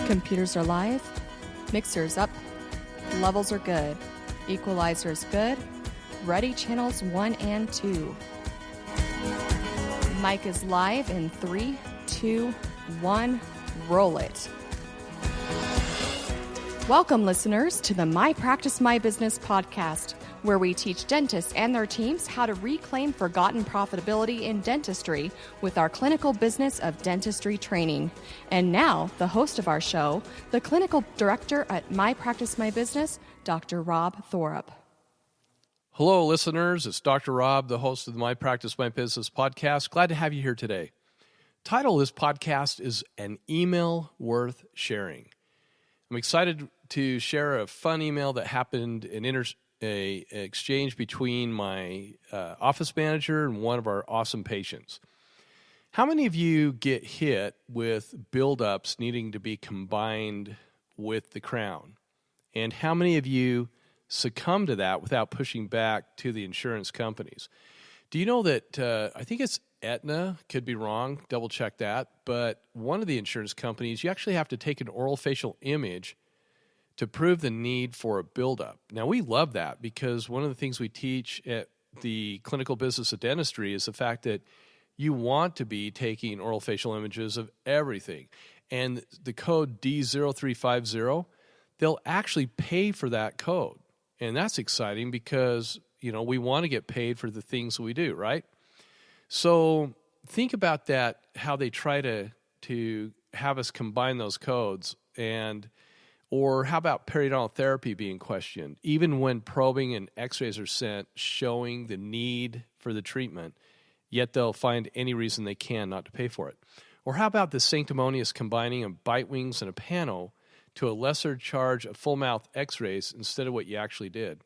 Computers are live, mixers up, levels are good, equalizers good, ready channels 1 and 2. Mic is live in 3, 2, 1, roll it. Welcome, listeners, to the My Practice, My Business podcast, where we teach dentists and their teams how to reclaim forgotten profitability in dentistry with our clinical business of dentistry training. And now, the host of our show, the clinical director at My Practice, My Business, Dr. Rob Thorup. Hello, listeners. It's Dr. Rob, the host of the My Practice, My Business podcast. Glad to have you here today. Title of this podcast is An Email Worth Sharing. I'm excited to share a fun email that happened in an exchange between my office manager and one of our awesome patients. How many of you get hit with buildups needing to be combined with the crown? And how many of you succumb to that without pushing back to the insurance companies? Do you know that, I think it's Aetna, could be wrong, double check that, but one of the insurance companies, you actually have to take an oral facial image to prove the need for a buildup. Now, we love that because one of the things we teach at the clinical business of dentistry is the fact that you want to be taking oral facial images of everything. And the code D0350, they'll actually pay for that code. And that's exciting because, you know, we want to get paid for the things we do, right? So think about that, how they try to have us combine those codes, or how about periodontal therapy being questioned, even when probing and x-rays are sent showing the need for the treatment, yet they'll find any reason they can not to pay for it. Or how about the sanctimonious combining of bite wings and a pano to a lesser charge of full mouth x-rays instead of what you actually did?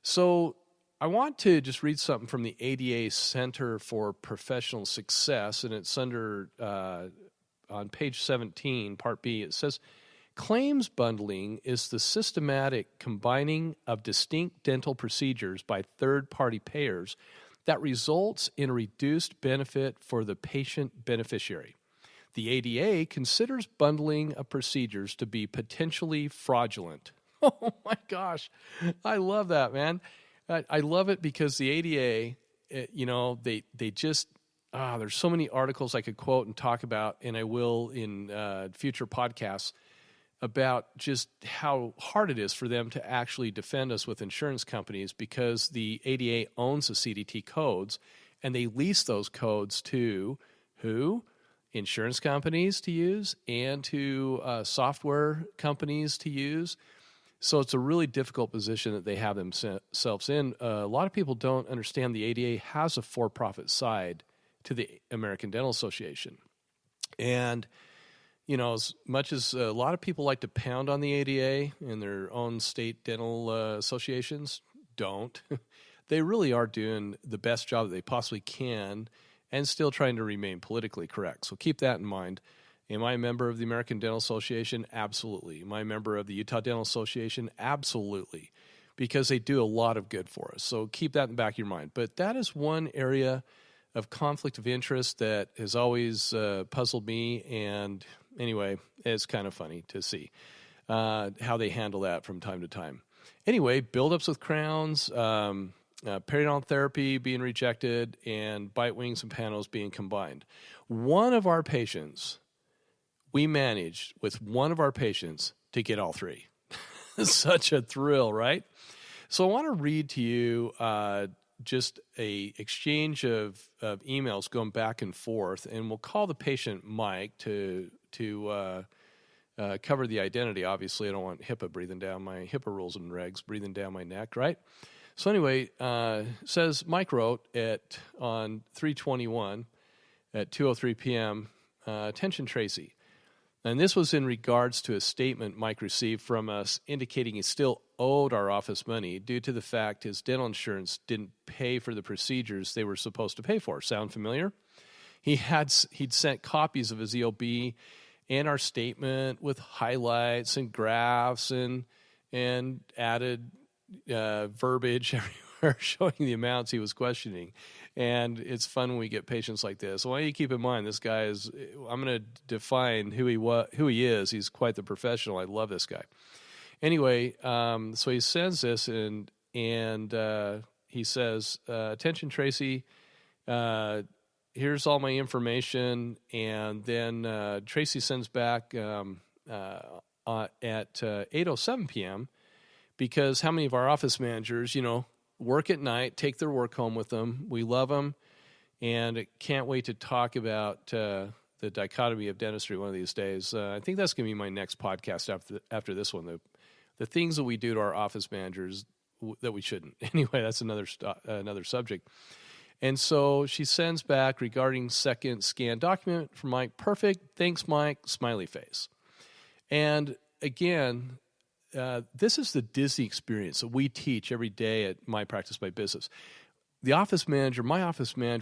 So I want to just read something from the ADA Center for Professional Success, and it's under on page 17, Part B. It says, claims bundling is the systematic combining of distinct dental procedures by third-party payers that results in a reduced benefit for the patient beneficiary. The ADA considers bundling of procedures to be potentially fraudulent. Oh my gosh, I love that, man. I love it because the ADA, they just, there's so many articles I could quote and talk about, and I will in future podcasts, about just how hard it is for them to actually defend us with insurance companies because the ADA owns the CDT codes, and they lease those codes to who? Insurance companies to use and to software companies to use. So it's a really difficult position that they have themselves in. A lot of people don't understand the ADA has a for-profit side to the American Dental Association. And, you know, as much as a lot of people like to pound on the ADA and their own state dental associations, don't. They really are doing the best job that they possibly can and still trying to remain politically correct. So keep that in mind. Am I a member of the American Dental Association? Absolutely. Am I a member of the Utah Dental Association? Absolutely, because they do a lot of good for us. So keep that in the back of your mind. But that is one area of conflict of interest that has always puzzled me. And anyway, it's kind of funny to see how they handle that from time to time. Anyway, buildups with crowns, periodontal therapy being rejected, and bite wings and panos being combined. One of our patients, we managed with one of our patients to get all three. Such a thrill, right? So I want to read to you just a exchange of emails going back and forth, and we'll call the patient Mike to cover the identity. Obviously, I don't want HIPAA breathing down my HIPAA rules and regs breathing down my neck, right? So anyway, says Mike wrote on 3/21 at 2:03 p.m. Attention, Tracy. And this was in regards to a statement Mike received from us indicating he still owed our office money due to the fact his dental insurance didn't pay for the procedures they were supposed to pay for. Sound familiar? He'd sent copies of his EOB and our statement with highlights and graphs and added verbiage showing the amounts he was questioning. And it's fun when we get patients like this. So I want you to keep in mind, this guy is, I'm going to define who he is. He's quite the professional. I love this guy. Anyway, so he sends this, and he says, attention, Tracy, here's all my information. And then Tracy sends back at 8:07 p.m., because how many of our office managers, work at night, take their work home with them. We love them, and can't wait to talk about the dichotomy of dentistry one of these days. I think that's going to be my next podcast after this one, the things that we do to our office managers that we shouldn't. Anyway, that's another subject. And so she sends back regarding second scan document from Mike. Perfect. Thanks, Mike. Smiley face. And again, this is the Disney experience that we teach every day at My Practice My Business. My office manager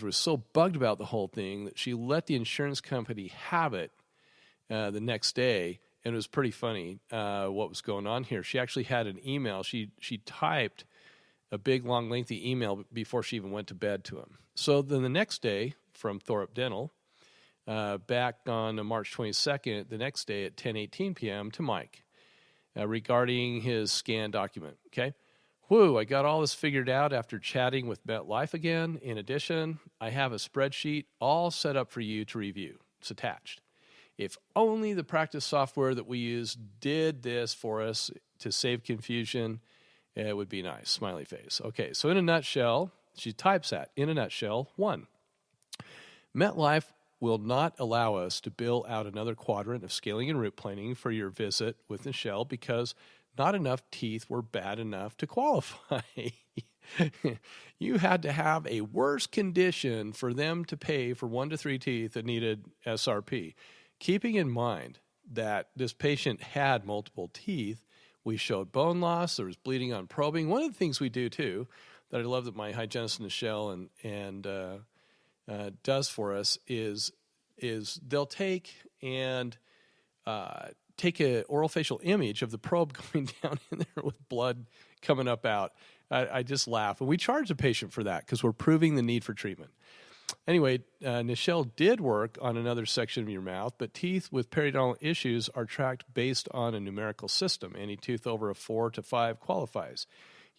was so bugged about the whole thing that she let the insurance company have it the next day. And it was pretty funny what was going on here. She actually had an email. She typed a big, long, lengthy email before she even went to bed to him. So then the next day from Thorup Dental, back on March 22nd, the next day at 10:18 p.m. to Mike regarding his scan document. Okay. I got all this figured out after chatting with MetLife again. In addition, I have a spreadsheet all set up for you to review. It's attached. If only the practice software that we use did this for us to save confusion, it would be nice. Smiley face. Okay, so in a nutshell, she types that. In a nutshell, 1, MetLife will not allow us to bill out another quadrant of scaling and root planing for your visit with Michelle because not enough teeth were bad enough to qualify. You had to have a worse condition for them to pay for 1 to 3 teeth that needed SRP. Keeping in mind that this patient had multiple teeth, we showed bone loss, there was bleeding on probing. One of the things we do, too, that I love that my hygienist Michelle does for us is they'll take an oral facial image of the probe going down in there with blood coming up out. I just laugh. And we charge the patient for that because we're proving the need for treatment. Anyway, Nichelle did work on another section of your mouth, but teeth with periodontal issues are tracked based on a numerical system. Any tooth over a 4 to 5 qualifies.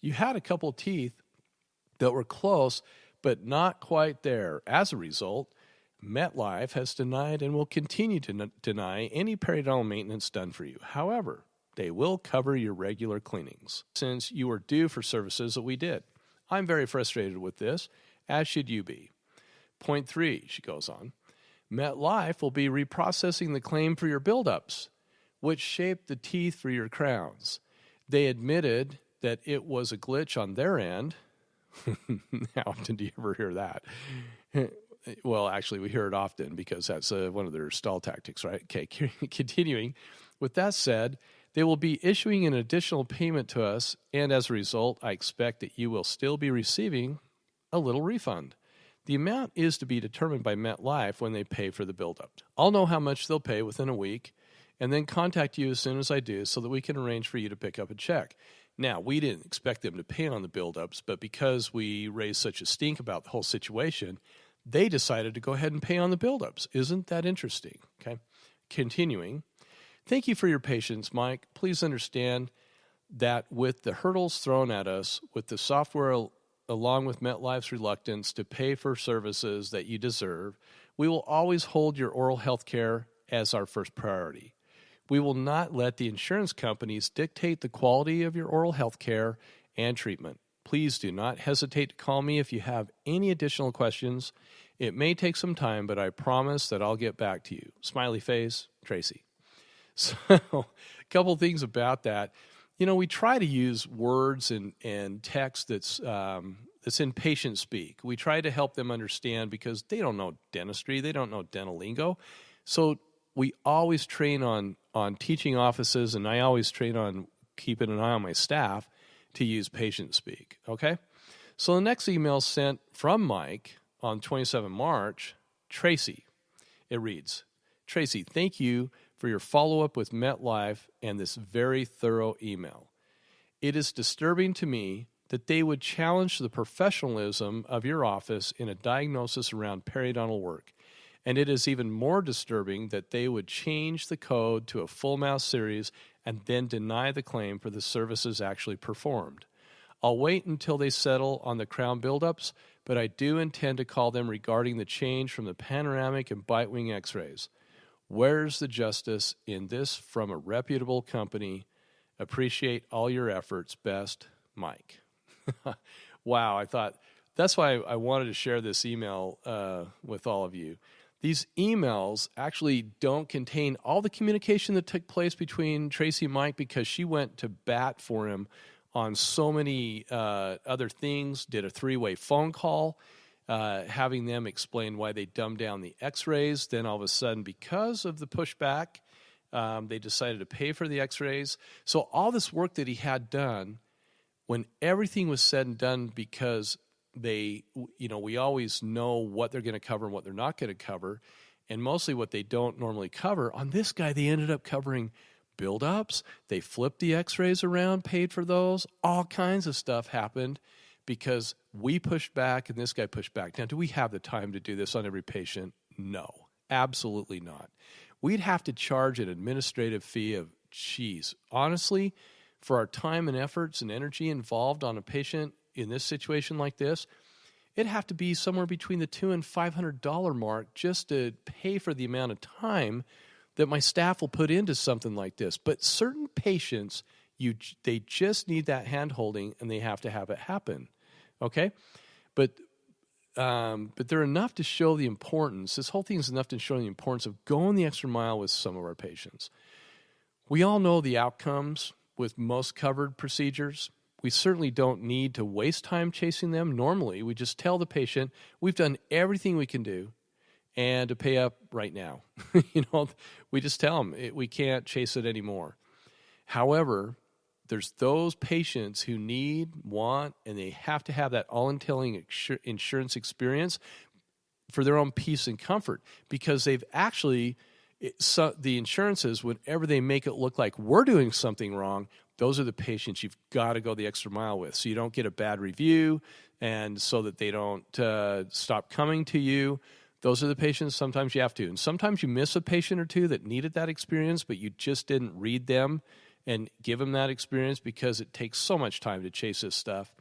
You had a couple teeth that were close, but not quite there. As a result, MetLife has denied and will continue to deny any periodontal maintenance done for you. However, they will cover your regular cleanings since you were due for services that we did. I'm very frustrated with this, as should you be. Point 3, she goes on, MetLife will be reprocessing the claim for your buildups, which shaped the teeth for your crowns. They admitted that it was a glitch on their end. How often do you ever hear that? Well, actually, we hear it often because that's one of their stall tactics, right? Okay, continuing. With that said, they will be issuing an additional payment to us, and as a result, I expect that you will still be receiving a little refund. The amount is to be determined by MetLife when they pay for the buildup. I'll know how much they'll pay within a week and then contact you as soon as I do so that we can arrange for you to pick up a check. Now, we didn't expect them to pay on the buildups, but because we raised such a stink about the whole situation, they decided to go ahead and pay on the buildups. Isn't that interesting? Okay. Continuing. Thank you for your patience, Mike. Please understand that with the hurdles thrown at us, with the software along with MetLife's reluctance to pay for services that you deserve, we will always hold your oral health care as our first priority. We will not let the insurance companies dictate the quality of your oral health care and treatment. Please do not hesitate to call me if you have any additional questions. It may take some time, but I promise that I'll get back to you. Smiley face, Tracy. So, a couple things about that. We try to use words and text that's in patient speak. We try to help them understand because they don't know dentistry. They don't know dental lingo. So we always train on teaching offices, and I always train on keeping an eye on my staff to use patient speak, okay? So the next email sent from Mike on 27 March, Tracy. It reads, Tracy, thank you for your follow-up with MetLife and this very thorough email. It is disturbing to me that they would challenge the professionalism of your office in a diagnosis around periodontal work. And it is even more disturbing that they would change the code to a full mouth series and then deny the claim for the services actually performed. I'll wait until they settle on the crown buildups, but I do intend to call them regarding the change from the panoramic and bite wing x-rays. Where's the justice in this from a reputable company? Appreciate all your efforts. Best, Mike. Wow, I thought that's why I wanted to share this email with all of you. These emails actually don't contain all the communication that took place between Tracy and Mike, because she went to bat for him on so many other things, did a 3-way phone call, having them explain why they dumbed down the x-rays. Then all of a sudden, because of the pushback, they decided to pay for the x-rays. So all this work that he had done, when everything was said and done, because we always know what they're going to cover and what they're not going to cover, and mostly what they don't normally cover. On this guy, they ended up covering buildups. They flipped the x-rays around, paid for those. All kinds of stuff happened because we pushed back and this guy pushed back. Now, do we have the time to do this on every patient? No, absolutely not. We'd have to charge an administrative fee of, honestly, for our time and efforts and energy involved on a patient in this situation like this, it'd have to be somewhere between the $200 and $500 mark just to pay for the amount of time that my staff will put into something like this. But certain patients, they just need that hand-holding, and they have to have it happen, okay? But they're enough to show the importance. This whole thing is enough to show the importance of going the extra mile with some of our patients. We all know the outcomes with most covered procedures. We certainly don't need to waste time chasing them. Normally, we just tell the patient, we've done everything we can do and to pay up right now. We just tell them we can't chase it anymore. However, there's those patients who need, want, and they have to have that all-entailing insurance experience for their own peace and comfort, because they've actually, the insurances, whenever they make it look like we're doing something wrong, those are the patients you've got to go the extra mile with, so you don't get a bad review and so that they don't stop coming to you. Those are the patients sometimes you have to. And sometimes you miss a patient or two that needed that experience, but you just didn't read them and give them that experience because it takes so much time to chase this stuff.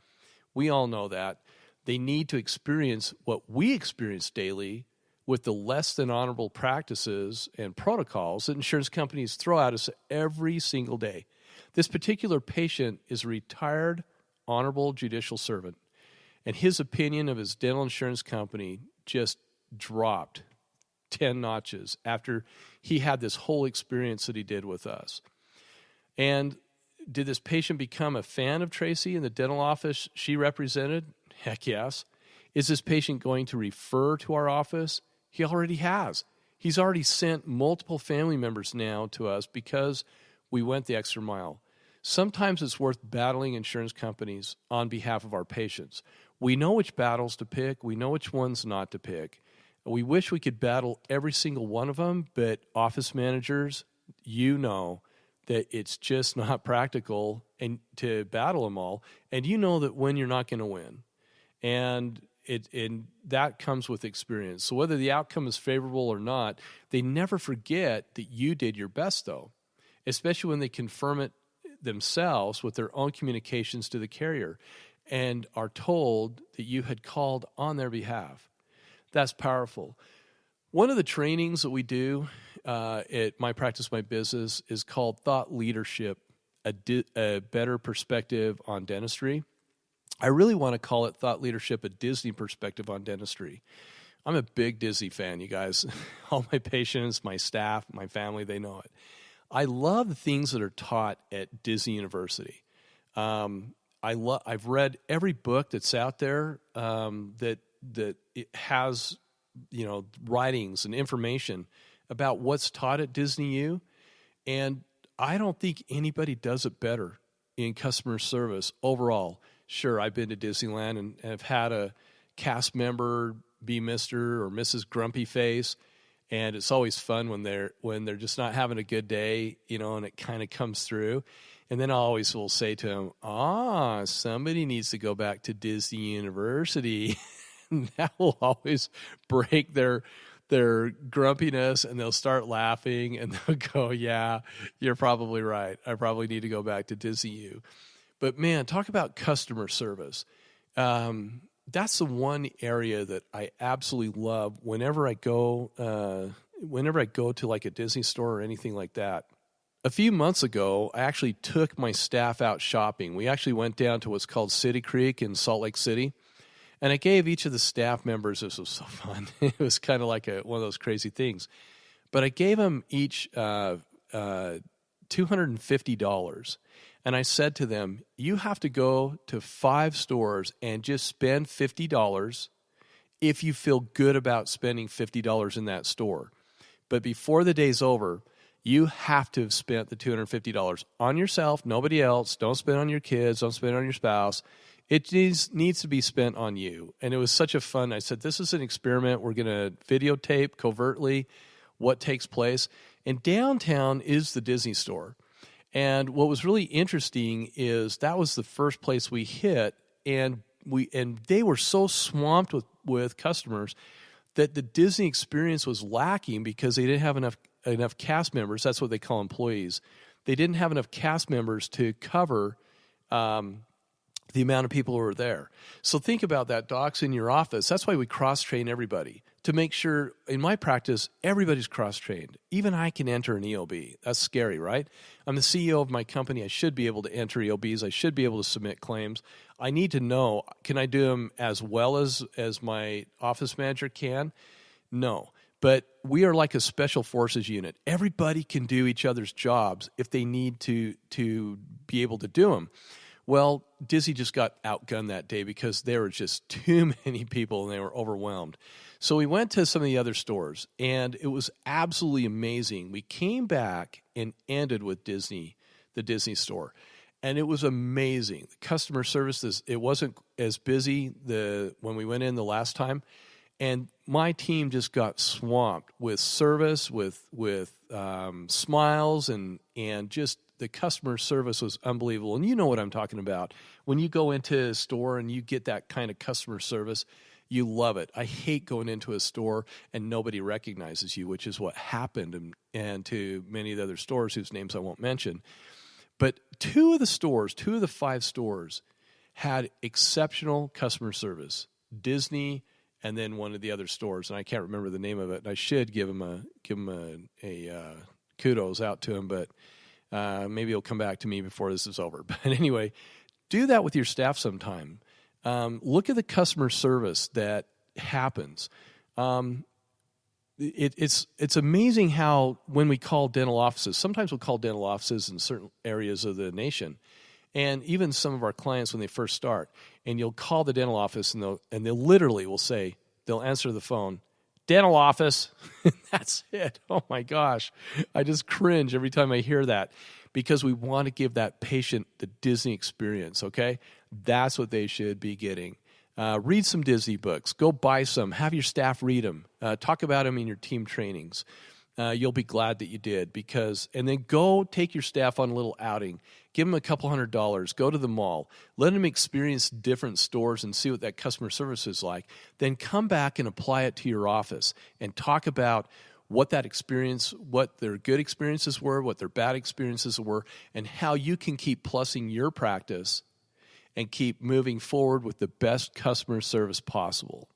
We all know that. They need to experience what we experience daily with the less than honorable practices and protocols that insurance companies throw at us every single day. This particular patient is a retired honorable judicial servant, and his opinion of his dental insurance company just dropped 10 notches after he had this whole experience that he did with us. And did this patient become a fan of Tracy in the dental office she represented? Heck yes. Is this patient going to refer to our office? He already has. He's already sent multiple family members now to us because we went the extra mile. Sometimes it's worth battling insurance companies on behalf of our patients. We know which battles to pick. We know which ones not to pick. We wish we could battle every single one of them, but office managers, you know that it's just not practical and to battle them all. And you know that when you're not going to win. And that comes with experience. So whether the outcome is favorable or not, they never forget that you did your best, though, especially when they confirm it themselves with their own communications to the carrier and are told that you had called on their behalf. That's powerful. One of the trainings that we do at My Practice, My Business is called Thought Leadership, a Better Perspective on Dentistry. I really want to call it Thought Leadership, a Disney Perspective on Dentistry. I'm a big Disney fan, you guys. All my patients, my staff, my family, they know it. I love the things that are taught at Disney University. I've read every book that's out there that it has, writings and information about what's taught at Disney U, and I don't think anybody does it better in customer service overall. Sure, I've been to Disneyland and have had a cast member be Mr. or Mrs. Grumpy Face, and it's always fun when they're just not having a good day, and it kind of comes through. And then I always will say to them, somebody needs to go back to Disney University. And that will always break their grumpiness, and they'll start laughing, and they'll go, yeah, you're probably right. I probably need to go back to Disney U. But man, talk about customer service. That's the one area that I absolutely love whenever I go to like a Disney store or anything like that. A few months ago, I actually took my staff out shopping. We actually went down to what's called City Creek in Salt Lake City. And I gave each of the staff members, this was so fun, it was kind of like one of those crazy things, but I gave them each $250. And I said to them, you have to go to 5 stores and just spend $50 if you feel good about spending $50 in that store. But before the day's over, you have to have spent the $250 on yourself, nobody else. Don't spend on your kids. Don't spend on your spouse. It needs to be spent on you. And it was such a fun, I said, this is an experiment. We're going to videotape covertly what takes place. And downtown is the Disney store. And what was really interesting is that was the first place we hit, and they were so swamped with customers that the Disney experience was lacking because they didn't have enough cast members. That's what they call employees. They didn't have enough cast members to cover the amount of people who are there. So think about that, docs, in your office. That's why we cross-train everybody to make sure, in my practice, everybody's cross-trained. Even I can enter an EOB. That's scary, right? I'm the CEO of my company. I should be able to enter EOBs. I should be able to submit claims. I need to know, can I do them as well as my office manager can? No. But we are like a special forces unit. Everybody can do each other's jobs if they need to be able to do them. Well, Disney just got outgunned that day because there were just too many people and they were overwhelmed. So we went to some of the other stores, and it was absolutely amazing. We came back and ended with the Disney store, and it was amazing. The customer service, it wasn't as busy when we went in the last time, and my team just got swamped with service, with smiles, and just the customer service was unbelievable. And you know what I'm talking about. When you go into a store and you get that kind of customer service, you love it. I hate going into a store and nobody recognizes you, which is what happened and to many of the other stores whose names I won't mention. But 2 of the 5 stores had exceptional customer service. Disney and then one of the other stores, and I can't remember the name of it. And I should give him a kudos out to him, but maybe he'll come back to me before this is over. But anyway, do that with your staff sometime. Look at the customer service that happens. It's amazing how when we call dental offices, sometimes we'll call dental offices in certain areas of the nation, and even some of our clients when they first start, and you'll call the dental office and they literally will say, they'll answer the phone, dental office. That's it. Oh my gosh. I just cringe every time I hear that because we want to give that patient the Disney experience, okay? That's what they should be getting. Read some Disney books. Go buy some. Have your staff read them. Talk about them in your team trainings. You'll be glad that you did and then go take your staff on a little outing. Give them a couple $100. Go to the mall. Let them experience different stores and see what that customer service is like. Then come back and apply it to your office and talk about what that experience, what their good experiences were, what their bad experiences were, and how you can keep plussing your practice and keep moving forward with the best customer service possible.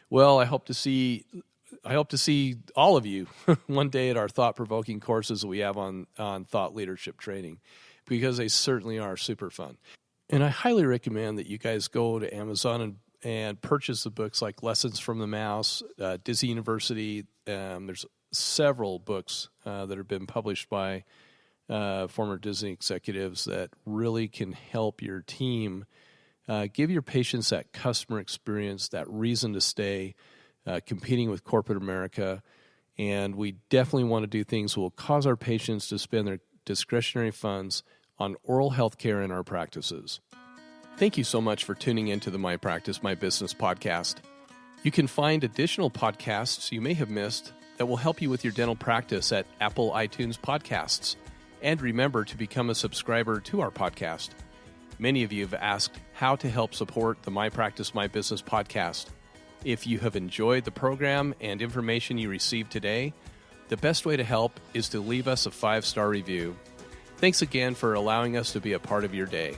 Well, I hope to see all of you one day at our thought-provoking courses that we have on thought leadership training, because they certainly are super fun. And I highly recommend that you guys go to Amazon and purchase the books like Lessons from the Mouse, Disney University. There's several books that have been published by former Disney executives that really can help your team give your patients that customer experience, that reason to stay, competing with corporate America. And we definitely want to do things that will cause our patients to spend their discretionary funds on oral health care in our practices. Thank you so much for tuning into the My Practice, My Business podcast. You can find additional podcasts you may have missed that will help you with your dental practice at Apple iTunes Podcasts. And remember to become a subscriber to our podcast. Many of you have asked how to help support the My Practice, My Business podcast. If you have enjoyed the program and information you received today, the best way to help is to leave us a 5-star review. Thanks again for allowing us to be a part of your day.